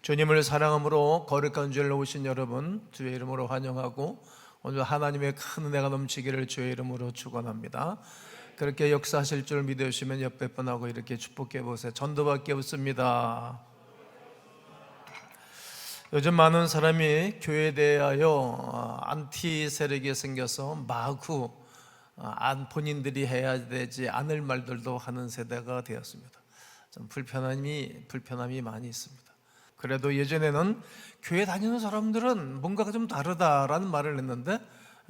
주님을 사랑함으로 거룩한 주일에 오신 여러분, 주의 이름으로 환영하고 오늘 하나님의 큰 은혜가 넘치기를 주의 이름으로 축원합니다. 그렇게 역사하실 줄 믿으시면 옆에 분하고 이렇게 축복해 보세요. 전도밖에 없습니다. 요즘 많은 사람이 교회에 대하여 안티 세력이 생겨서 마구 본인들이 해야 되지 않을 말들도 하는 세대가 되었습니다. 좀 불편함이 많이 있습니다. 그래도 예전에는 교회 다니는 사람들은 뭔가가 좀 다르다라는 말을 했는데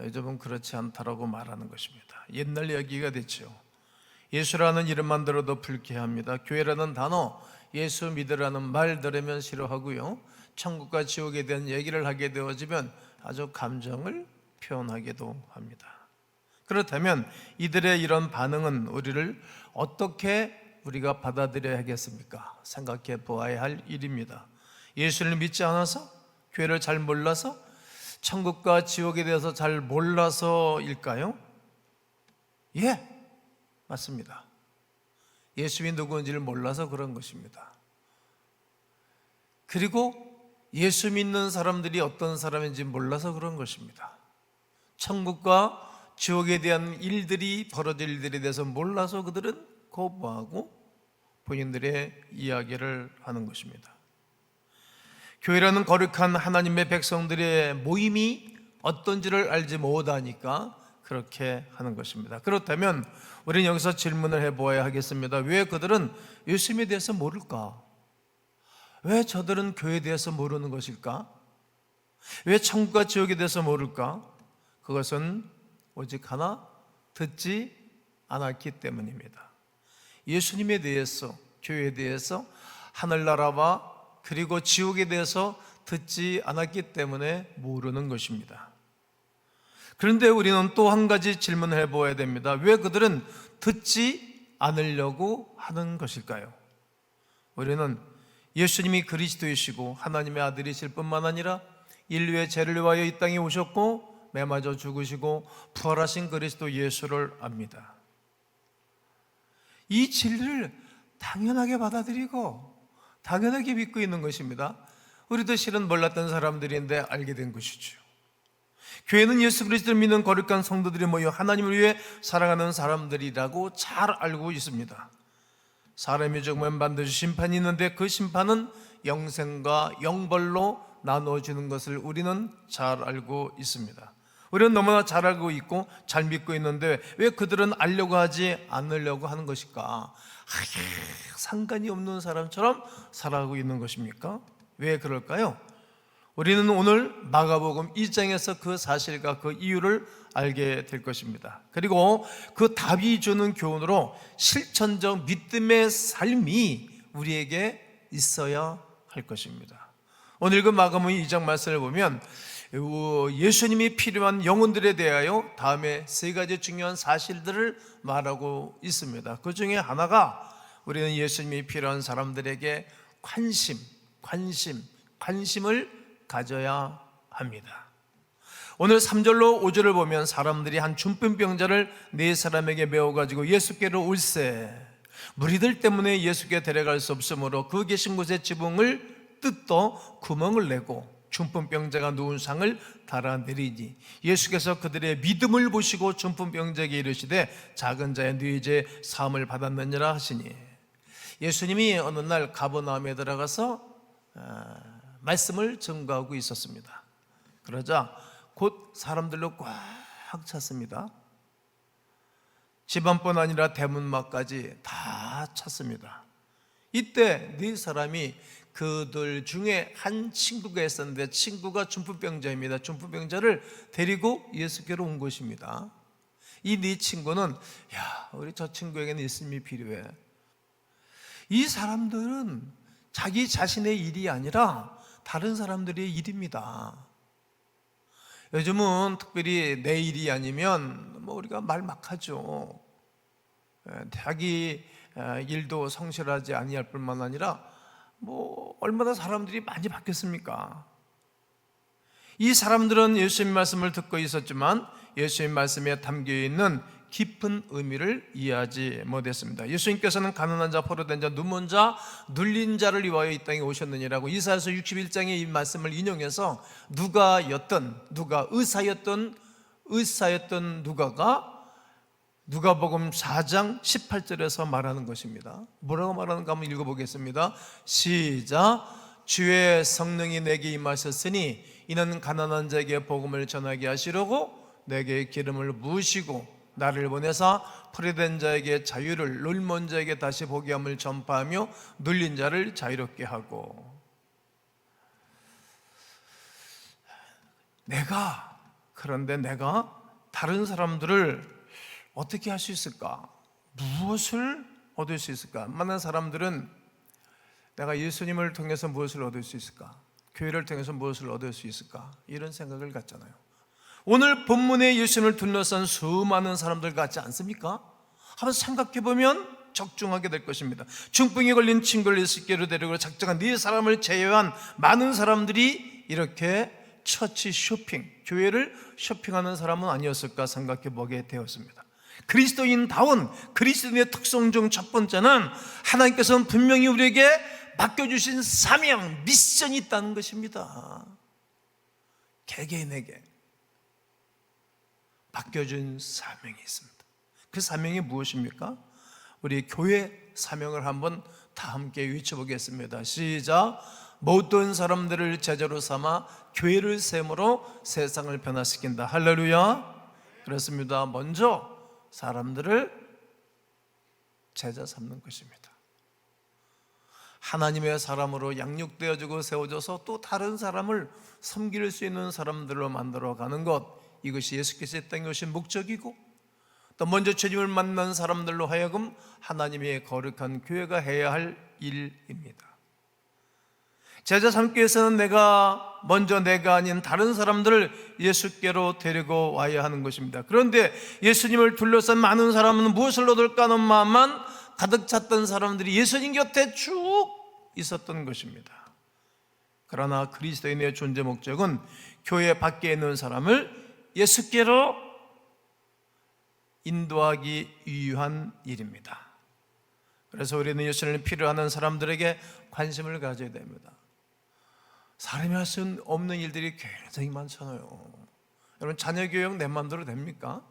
요즘은 그렇지 않다라고 말하는 것입니다. 옛날 이야기가 됐죠. 예수라는 이름만 들어도 불쾌합니다. 교회라는 단어, 예수 믿으라는 말 들으면 싫어하고요, 천국과 지옥에 대한 얘기를 하게 되어지면 아주 감정을 표현하기도 합니다. 그렇다면 이들의 이런 반응은 우리를 어떻게 우리가 받아들여야 하겠습니까? 생각해 보아야 할 일입니다. 예수를 믿지 않아서, 교회를 잘 몰라서, 천국과 지옥에 대해서 잘 몰라서일까요? 예, 맞습니다. 예수님이 누구인지를 몰라서 그런 것입니다. 그리고 예수 믿는 사람들이 어떤 사람인지 몰라서 그런 것입니다. 천국과 지옥에 대한 일들이 벌어질 일들에 대해서 몰라서 그들은 거부하고 본인들의 이야기를 하는 것입니다. 교회라는 거룩한 하나님의 백성들의 모임이 어떤지를 알지 못하니까 그렇게 하는 것입니다. 그렇다면 우리는 여기서 질문을 해보아야 하겠습니다. 왜 그들은 예수님에 대해서 모를까? 왜 저들은 교회에 대해서 모르는 것일까? 왜 천국과 지옥에 대해서 모를까? 그것은 오직 하나, 듣지 않았기 때문입니다. 예수님에 대해서, 교회에 대해서, 하늘나라와 그리고 지옥에 대해서 듣지 않았기 때문에 모르는 것입니다. 그런데 우리는 또 한 가지 질문을 해보아야 됩니다. 왜 그들은 듣지 않으려고 하는 것일까요? 우리는 예수님이 그리스도이시고 하나님의 아들이실 뿐만 아니라 인류의 죄를 위하여 이 땅에 오셨고 매맞아 죽으시고 부활하신 그리스도 예수를 압니다. 이 진리를 당연하게 받아들이고 당연하게 믿고 있는 것입니다. 우리도 실은 몰랐던 사람들인데 알게 된 것이죠. 교회는 예수 그리스도를 믿는 거룩한 성도들이 모여 하나님을 위해 살아가는 사람들이라고 잘 알고 있습니다. 사람이 죽으면 반드시 심판이 있는데 그 심판은 영생과 영벌로 나누어지는 것을 우리는 잘 알고 있습니다. 우리는 너무나 잘 알고 있고 잘 믿고 있는데 왜 그들은 알려고 하지 않으려고 하는 것일까? 상관이 없는 사람처럼 살아가고 있는 것입니까? 왜 그럴까요? 우리는 오늘 마가복음 1장에서 그 사실과 그 이유를 알게 될 것입니다. 그리고 그 답이 주는 교훈으로 실천적 믿음의 삶이 우리에게 있어야 할 것입니다. 오늘 그 마가복음 2장 말씀을 보면 예수님이 필요한 영혼들에 대하여 다음에 세 가지 중요한 사실들을 말하고 있습니다. 그 중에 하나가 우리는 예수님이 필요한 사람들에게 관심을 가져야 합니다. 오늘 3절로 5절을 보면 사람들이 한 중풍병자를 네 사람에게 메워가지고 예수께로 올세, 무리들 때문에 예수께 데려갈 수 없으므로 그 계신 곳에 지붕을 뜯어 구멍을 내고 중풍병자가 누운 상을 달아내리니 예수께서 그들의 믿음을 보시고 중풍병자에게 이르시되 작은 자의 네 이제 사함을 받았느니라 하시니, 예수님이 어느 날 가버나움에 들어가서 말씀을 전가하고 있었습니다. 그러자 곧 사람들로 꽉 찼습니다. 집안뿐 아니라 대문막까지 다 찼습니다. 이때 네 사람이 그들 중에 한 친구가 있었는데 친구가 중풍병자입니다. 중풍병자를 데리고 예수께로 온 것입니다. 이 네 친구는 우리 저 친구에게는 예수님이 필요해. 이 사람들은 자기 자신의 일이 아니라 다른 사람들의 일입니다. 요즘은 특별히 내 일이 아니면 우리가 말 막 하죠. 자기 일도 성실하지 아니할 뿐만 아니라 얼마나 사람들이 많이 바뀌었습니까? 이 사람들은 예수님 말씀을 듣고 있었지만 예수님 말씀에 담겨있는 깊은 의미를 이해하지 못했습니다. 예수님께서는 가난한 자, 포로된 자, 눈먼 자, 눌린 자를 위하여 이 땅에 오셨느니라고 이사야서 61장의 이 말씀을 인용해서 누가 의사였던 누가가 누가복음 4장 18절에서 말하는 것입니다. 뭐라고 말하는가 한번 읽어보겠습니다. 시작. 주의 성령이 내게 임하셨으니 이는 가난한 자에게 복음을 전하게 하시려고 내게 기름을 부으시고 나를 보내사 포로된 자에게 자유를, 눈먼 자에게 다시 보게 함을 전파하며 눌린 자를 자유롭게 하고. 그런데 내가 다른 사람들을 어떻게 할 수 있을까? 무엇을 얻을 수 있을까? 많은 사람들은 내가 예수님을 통해서 무엇을 얻을 수 있을까? 교회를 통해서 무엇을 얻을 수 있을까? 이런 생각을 갖잖아요. 오늘 본문에 예수님을 둘러싼 수많은 사람들 같지 않습니까? 한번 생각해 보면 적중하게 될 것입니다. 중풍에 걸린 친구를 예수께로 데리고 작정한 4사람을 제외한 많은 사람들이 이렇게 처치 쇼핑, 교회를 쇼핑하는 사람은 아니었을까 생각해 보게 되었습니다. 그리스도인다운 그리스도인의 특성 중 첫 번째는 하나님께서는 분명히 우리에게 맡겨주신 사명, 미션이 있다는 것입니다. 개개인에게 맡겨준 사명이 있습니다. 그 사명이 무엇입니까? 우리 교회 사명을 한번 다 함께 외쳐보겠습니다. 시작. 모든 사람들을 제자로 삼아 교회를 세움으로 세상을 변화시킨다. 할렐루야. 그렇습니다. 먼저 사람들을 제자 삼는 것입니다. 하나님의 사람으로 양육되어지고 세워져서 또 다른 사람을 섬길 수 있는 사람들로 만들어가는 것, 이것이 예수께서 이 땅에 오신 목적이고, 또 먼저 주님을 만난 사람들로 하여금 하나님의 거룩한 교회가 해야 할 일입니다. 제자 삼기 위해서는 내가 아닌 다른 사람들을 예수께로 데리고 와야 하는 것입니다. 그런데 예수님을 둘러싼 많은 사람은 무엇을 얻을까 하는 마음만 가득 찼던 사람들이 예수님 곁에 쭉 있었던 것입니다. 그러나 그리스도인의 존재 목적은 교회 밖에 있는 사람을 예수께로 인도하기 위한 일입니다. 그래서 우리는 예수님을 필요하는 사람들에게 관심을 가져야 됩니다. 사람이 할 수 없는 일들이 굉장히 많잖아요. 여러분, 자녀 교육 내 마음대로 됩니까?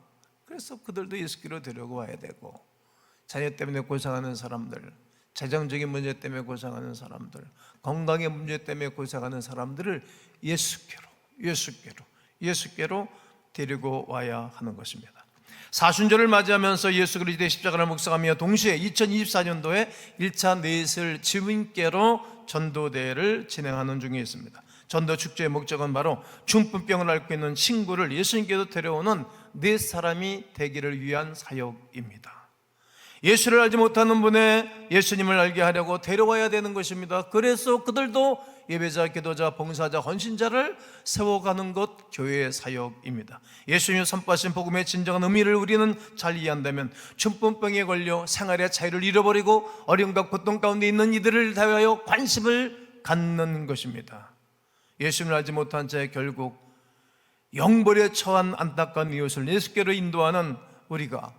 그래서 그들도 예수께로 데려고 와야 되고, 자녀 때문에 고생하는 사람들, 재정적인 문제 때문에 고생하는 사람들, 건강의 문제 때문에 고생하는 사람들을 예수께로 데리고 와야 하는 것입니다. 사순절을 맞이하면서 예수 그리스도의 십자가를 묵상하며 동시에 2024년도에 1차 넷을 주님께로 전도대회를 진행하는 중에 있습니다. 전도 축제의 목적은 바로 중풍병을 앓고 있는 친구를 예수님께로 데려오는 4사람이 되기를 위한 사역입니다. 예수를 알지 못하는 분의 예수님을 알게 하려고 데려와야 되는 것입니다. 그래서 그들도 예배자, 기도자, 봉사자, 헌신자를 세워가는 것, 교회의 사역입니다. 예수님이 선포하신 복음의 진정한 의미를 우리는 잘 이해한다면 중풍병에 걸려 생활의 자유를 잃어버리고 어려움과 고통 가운데 있는 이들을 대하여 관심을 갖는 것입니다. 예수님을 알지 못한 자의 결국 영벌에 처한 안타까운 이웃을 예수께로 인도하는 우리가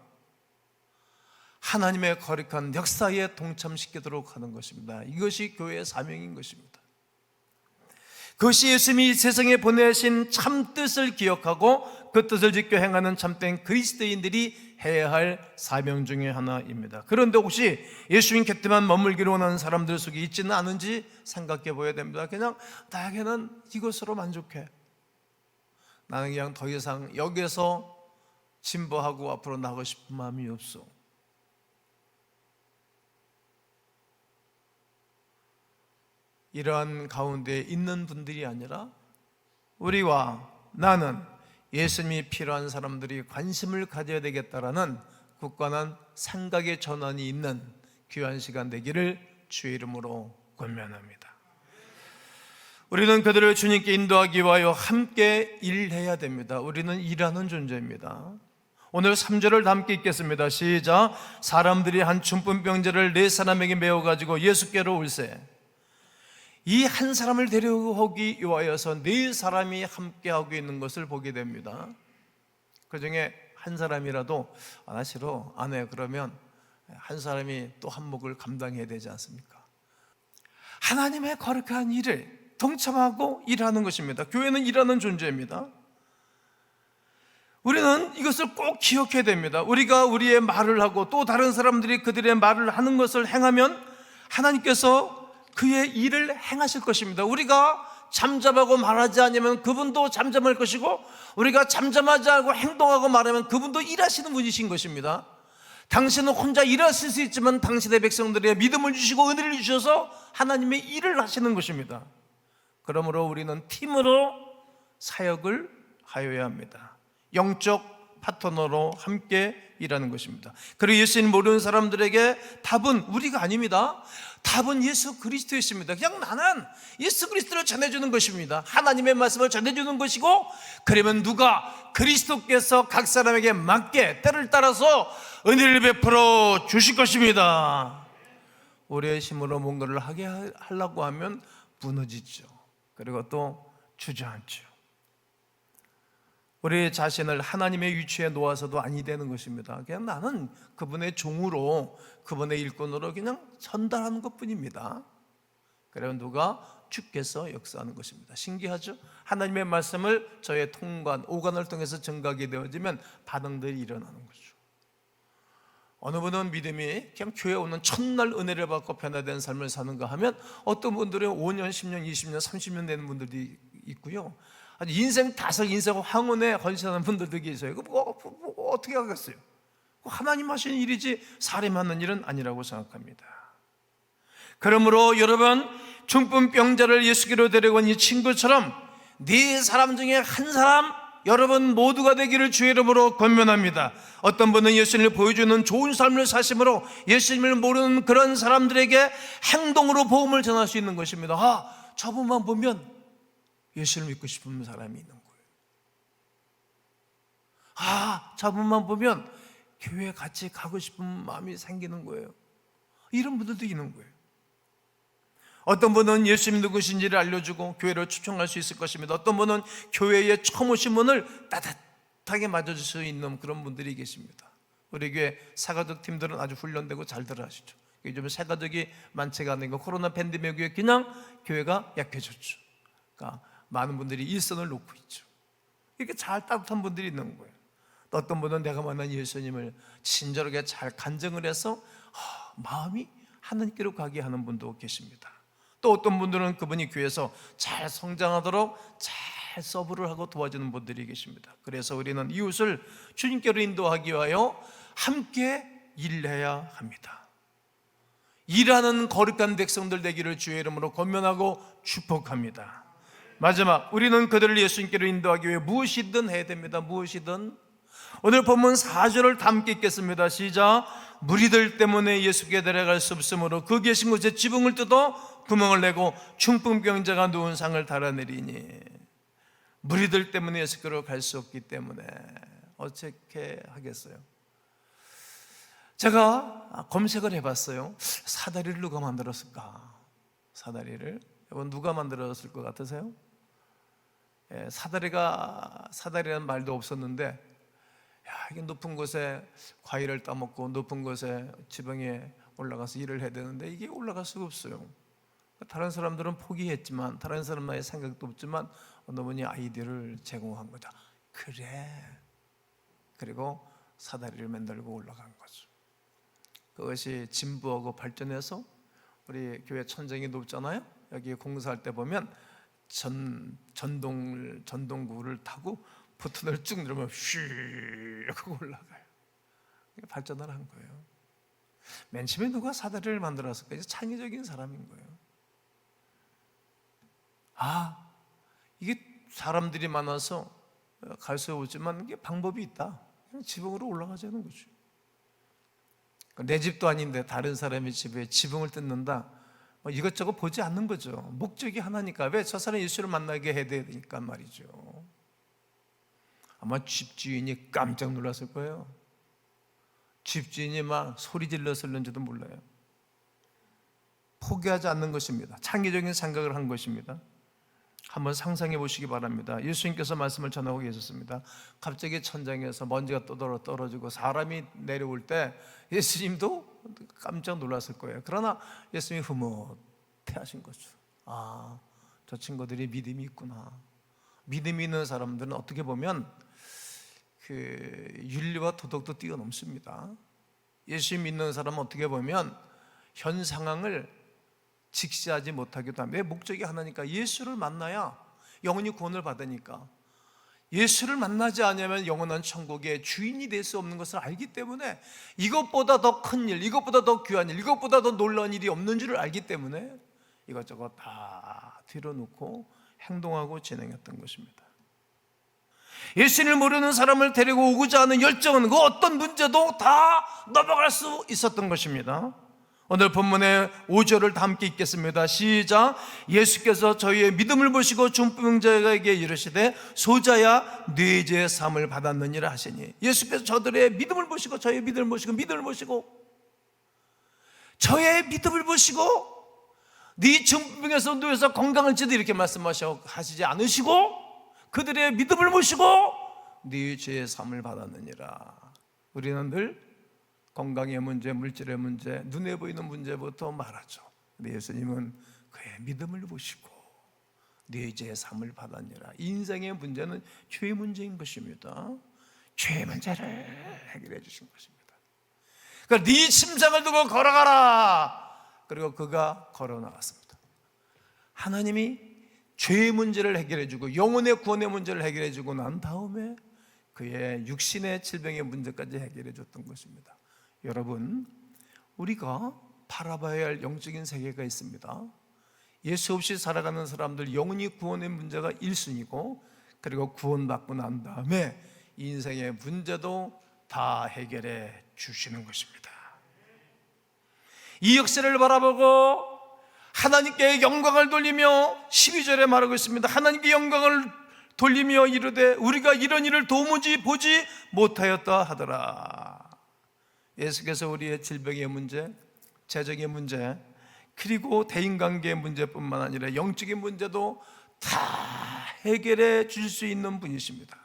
하나님의 거룩한 역사에 동참시키도록 하는 것입니다. 이것이 교회의 사명인 것입니다. 그것이 예수님이 세상에 보내신 참 뜻을 기억하고 그 뜻을 지켜 행하는 참된 그리스도인들이 해야 할 사명 중에 하나입니다. 그런데 혹시 예수님 곁에만 머물기로 원하는 사람들 속에 있지는 않은지 생각해 보아야 됩니다. 그냥 나에게는 이것으로 만족해, 나는 그냥 더 이상 여기서 진보하고 앞으로 나가고 싶은 마음이 없어. 이러한 가운데 있는 분들이 아니라 우리와 나는 예수님이 필요한 사람들이 관심을 가져야 되겠다라는 굳건한 생각의 전환이 있는 귀한 시간 되기를 주의 이름으로 권면합니다. 우리는 그들을 주님께 인도하기 위하여 함께 일해야 됩니다. 우리는 일하는 존재입니다. 오늘 3절을 함께 읽겠습니다. 시작. 사람들이 한 중풍병자를 4사람에게 메워가지고 예수께로 올세. 이 한 사람을 데려오기 위하여서 4사람이 함께하고 있는 것을 보게 됩니다. 그 중에 한 사람이라도 나 싫어, 안 해. 그러면 한 사람이 또 한 몫을 감당해야 되지 않습니까? 하나님의 거룩한 일을 동참하고 일하는 것입니다. 교회는 일하는 존재입니다. 우리는 이것을 꼭 기억해야 됩니다. 우리가 우리의 말을 하고 또 다른 사람들이 그들의 말을 하는 것을 행하면 하나님께서 그의 일을 행하실 것입니다. 우리가 잠잠하고 말하지 않으면 그분도 잠잠할 것이고, 우리가 잠잠하지 않고 행동하고 말하면 그분도 일하시는 분이신 것입니다. 당신은 혼자 일하실 수 있지만 당신의 백성들의 믿음을 주시고 은혜를 주셔서 하나님의 일을 하시는 것입니다. 그러므로 우리는 팀으로 사역을 하여야 합니다. 영적 파트너로 함께 일하는 것입니다. 그리고 예수님 모르는 사람들에게 답은 우리가 아닙니다. 답은 예수 그리스도에 있습니다. 그냥 나는 예수 그리스도를 전해주는 것입니다. 하나님의 말씀을 전해주는 것이고, 그러면 누가 그리스도께서 각 사람에게 맞게 때를 따라서 은혜를 베풀어 주실 것입니다. 우리의 힘으로 뭔가를 하게 하려고 하면 무너지죠. 그리고 또 주저앉죠. 우리 자신을 하나님의 위치에 놓아서도 아니 되는 것입니다. 그냥 나는 그분의 종으로, 그분의 일꾼으로 그냥 전달하는 것뿐입니다. 그러면 누가? 주께서 역사하는 것입니다. 신기하죠? 하나님의 말씀을 저의 통관, 오간을 통해서 전가하게 되어지면 반응들이 일어나는 거죠. 어느 분은 믿음이 그냥 교회에 오는 첫날 은혜를 받고 변화된 삶을 사는가 하면, 어떤 분들은 5년, 10년, 20년, 30년 되는 분들이 있고요, 아주 인생 황혼에 헌신하는 분들도 계세요. 어떻게 하겠어요? 하나님 하시는 일이지 사람이 하는 일은 아니라고 생각합니다. 그러므로 여러분, 중풍병자를 예수께로 데려온 이 친구처럼 네 사람 중에 한 사람, 여러분 모두가 되기를 주의 이름으로 권면합니다. 어떤 분은 예수님을 보여주는 좋은 삶을 사심으로 예수님을 모르는 그런 사람들에게 행동으로 복음을 전할 수 있는 것입니다. 저분만 보면 예수를 믿고 싶은 사람이 있는 거예요. 저분만 보면 교회에 같이 가고 싶은 마음이 생기는 거예요. 이런 분들도 있는 거예요. 어떤 분은 예수님 누구신지를 알려주고 교회를 초청할 수 있을 것입니다. 어떤 분은 교회에 처음 오신 분을 따뜻하게 맞아줄 수 있는 그런 분들이 계십니다. 우리 교회 사가족 팀들은 아주 훈련되고 잘들 하시죠. 요즘 사가족이 많지가 않으니까 코로나 팬데믹 이후에 그냥 교회가 약해졌죠. 그러니까 많은 분들이 일선을 놓고 있죠. 이렇게 잘 따뜻한 분들이 있는 거예요. 또 어떤 분은 내가 만난 예수님을 친절하게 잘 간증을 해서 마음이 하나님께로 가게 하는 분도 계십니다. 또 어떤 분들은 그분이 교회에서 잘 성장하도록 잘 서브를 하고 도와주는 분들이 계십니다. 그래서 우리는 이웃을 주님께로 인도하기 위하여 함께 일해야 합니다. 일하는 거룩한 백성들 되기를 주의 이름으로 권면하고 축복합니다. 마지막, 우리는 그들을 예수님께로 인도하기 위해 무엇이든 해야 됩니다. 무엇이든. 오늘 본문 4절을 다 함께 읽겠습니다. 시작. 무리들 때문에 예수께 데려갈 수 없으므로 그 계신 곳에 지붕을 뜯어 구멍을 내고 중풍병자가 누운 상을 달아내리니, 무리들 때문에 예수께로 갈 수 없기 때문에 어떻게 하겠어요? 제가 검색을 해봤어요. 사다리를 누가 만들었을까? 사다리를 여러분 누가 만들었을 것 같으세요? 사다리라는 말도 없었는데, 이게 높은 곳에 과일을 따먹고 높은 곳에 지붕에 올라가서 일을 해야 되는데 이게 올라갈 수가 없어요. 다른 사람들은 포기했지만, 다른 사람만의 생각도 없지만 어느 분이 아이디어를 제공한 거다. 그래. 그리고 사다리를 만들고 올라간 거죠. 그것이 진부하고 발전해서 우리 교회 천정이 높잖아요. 여기 공사할 때 보면 전동구를 타고 버튼을 쭉 누르면 휘 하고 올라가요. 발전을 한 거예요. 맨 처음에 누가 사다리를 만들었을까? 창의적인 사람인 거예요. 이게 사람들이 많아서 갈 수 없지만 이게 방법이 있다. 그냥 지붕으로 올라가자는 거죠. 내 집도 아닌데 다른 사람의 집에 지붕을 뜯는다. 이것저것 보지 않는 거죠. 목적이 하나니까. 왜? 저 사람 예수를 만나게 해야 되니까 말이죠. 아마 집주인이 깜짝 놀랐을 거예요. 집주인이 막 소리 질렀을는지도 몰라요. 포기하지 않는 것입니다. 창의적인 생각을 한 것입니다. 한번 상상해 보시기 바랍니다. 예수님께서 말씀을 전하고 계셨습니다. 갑자기 천장에서 먼지가 떨어지고 사람이 내려올 때 예수님도 깜짝 놀랐을 거예요. 그러나 예수님이 흐뭇해하신 거죠. 아, 저 친구들이 믿음이 있구나. 믿음이 있는 사람들은 어떻게 보면 그 윤리와 도덕도 뛰어넘습니다. 예수 믿는 사람은 어떻게 보면 현 상황을 직시하지 못하기도 합니다. 왜? 목적이 하나니까. 예수를 만나야 영원히 구원을 받으니까. 예수를 만나지 않으면 영원한 천국의 주인이 될 수 없는 것을 알기 때문에 이것보다 더 큰 일, 이것보다 더 귀한 일, 이것보다 더 놀라운 일이 없는 줄을 알기 때문에 이것저것 다 뒤로 놓고 행동하고 진행했던 것입니다. 예수를 모르는 사람을 데리고 오고자 하는 열정은 그 어떤 문제도 다 넘어갈 수 있었던 것입니다. 오늘 본문의 5절을 다 함께 읽겠습니다. 시작. 예수께서 저희의 믿음을 보시고 중풍자에게 이르시되 소자야 네 죄 사함을 받았느니라 하시니, 예수께서 저들의 믿음을 보시고 저희의 믿음을 보시고 저의 믿음을 보시고 네 중풍에서 누워서 건강할지도 이렇게 말씀하시지 않으시고 그들의 믿음을 보시고 네 죄의 사함을 받았느니라. 우리는 늘 건강의 문제, 물질의 문제, 눈에 보이는 문제부터 말하죠. 근데 예수님은 그의 믿음을 보시고 네 죄의 사함을 받았느니라. 인생의 문제는 죄의 문제인 것입니다. 죄의 문제를 해결해 주신 것입니다. 그러니까 네 심장을 두고 걸어가라. 그리고 그가 걸어 나갔습니다. 하나님이 죄의 문제를 해결해 주고 영혼의 구원의 문제를 해결해 주고 난 다음에 그의 육신의 질병의 문제까지 해결해 줬던 것입니다. 여러분, 우리가 바라봐야 할 영적인 세계가 있습니다. 예수 없이 살아가는 사람들 영혼이 구원의 문제가 1순위고, 그리고 구원받고 난 다음에 인생의 문제도 다 해결해 주시는 것입니다. 이 역사를 바라보고 하나님께 영광을 돌리며 12절에 말하고 있습니다. 하나님께 영광을 돌리며 이르되 우리가 이런 일을 도무지 보지 못하였다 하더라. 예수께서 우리의 질병의 문제, 재정의 문제, 그리고 대인관계의 문제뿐만 아니라 영적인 문제도 다 해결해 줄 수 있는 분이십니다.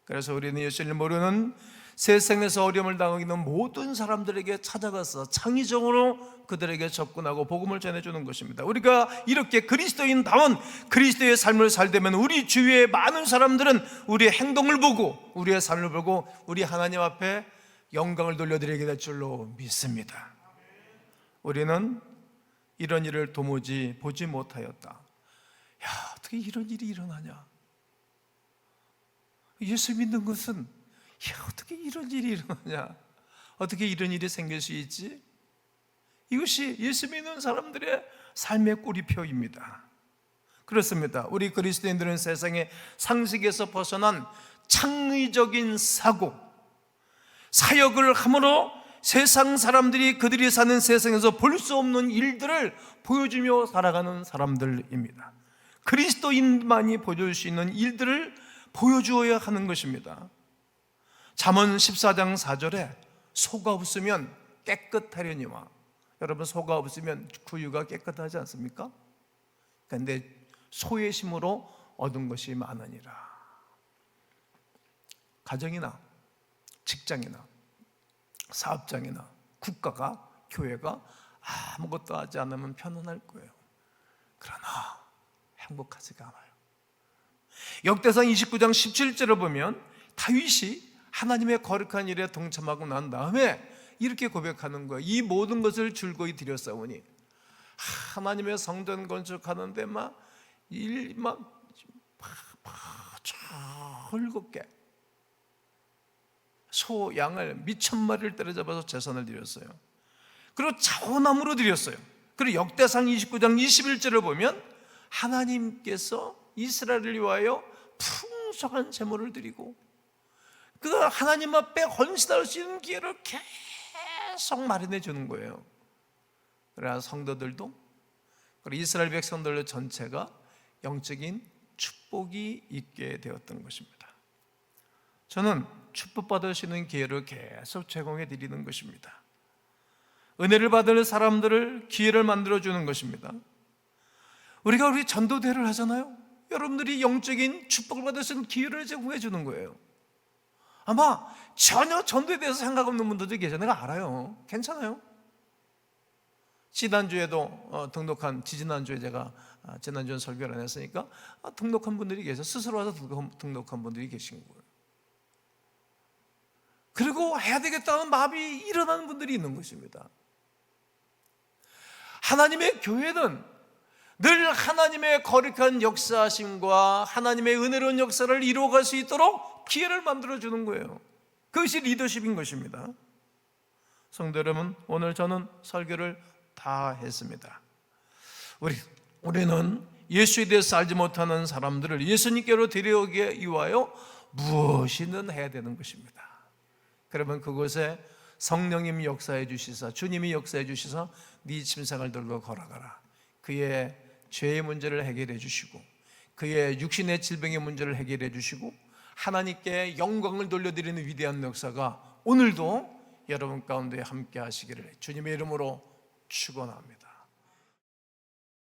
그래서 우리는 예수를 모르는 세상에서 어려움을 당하고 있는 모든 사람들에게 찾아가서 창의적으로 그들에게 접근하고 복음을 전해주는 것입니다. 우리가 이렇게 그리스도인다운 그리스도의 삶을 살되면 우리 주위의 많은 사람들은 우리의 행동을 보고 우리의 삶을 보고 우리 하나님 앞에 영광을 돌려드리게 될 줄로 믿습니다. 우리는 이런 일을 도무지 보지 못하였다. 야, 어떻게 이런 일이 일어나냐? 예수 믿는 것은 야, 어떻게 이런 일이 일어나냐? 어떻게 이런 일이 생길 수 있지? 이것이 예수 믿는 사람들의 삶의 꼬리표입니다. 그렇습니다. 우리 그리스도인들은 세상의 상식에서 벗어난 창의적인 사고, 사역을 함으로 세상 사람들이 그들이 사는 세상에서 볼 수 없는 일들을 보여주며 살아가는 사람들입니다. 그리스도인만이 보여줄 수 있는 일들을 보여주어야 하는 것입니다. 잠언 14장 4절에 소가 없으면 깨끗하려니와, 여러분 소가 없으면 구유가 깨끗하지 않습니까? 그런데 소의 힘으로 얻은 것이 많으니라. 가정이나 직장이나 사업장이나 국가가, 교회가 아무것도 하지 않으면 편안할 거예요. 그러나 행복하지가 않아요. 역대상 29장 17절을 보면 다윗이 하나님의 거룩한 일에 동참하고 난 다음에 이렇게 고백하는 거예요. 이 모든 것을 줄거이 드렸사오니, 하나님의 성전 건축하는데 즐겁게 소, 양을 미천 마리를 때려잡아서 제선을 드렸어요. 그리고 자원함으로 드렸어요. 그리고 역대상 29장 21절을 보면 하나님께서 이스라엘을 위하여 풍성한 제물을 드리고 그 하나님 앞에 헌신할 수 있는 기회를 계속 마련해 주는 거예요. 그래야 성도들도, 그리고 이스라엘 백성들 전체가 영적인 축복이 있게 되었던 것입니다. 저는 축복받을 수 있는 기회를 계속 제공해 드리는 것입니다. 은혜를 받을 사람들을 기회를 만들어 주는 것입니다. 우리 전도대회를 하잖아요. 여러분들이 영적인 축복을 받을 수 있는 기회를 제공해 주는 거예요. 아마 전혀 전도에 대해서 생각 없는 분들도 계셔. 내가 알아요. 괜찮아요. 지난주에도 지난주에 제가 지난주에 설교를 안 했으니까 등록한 분들이 계셔. 스스로 와서 등록한 분들이 계신 거예요. 그리고 해야 되겠다는 마음이 일어나는 분들이 있는 것입니다. 하나님의 교회는 늘 하나님의 거룩한 역사하심과 하나님의 은혜로운 역사를 이루어갈 수 있도록 기회를 만들어주는 거예요. 그것이 리더십인 것입니다. 성도 여러분, 오늘 저는 설교를 다 했습니다. 우리는 예수에 대해서 알지 못하는 사람들을 예수님께로 데려오기 위하여 무엇이든 해야 되는 것입니다. 그러면 그곳에 성령님이 역사해 주시사, 주님이 역사해 주시사 네 침상을 들고 걸어가라. 그의 죄의 문제를 해결해 주시고 그의 육신의 질병의 문제를 해결해 주시고 하나님께 영광을 돌려드리는 위대한 역사가 오늘도 여러분 가운데 함께 하시기를 주님의 이름으로 축원합니다.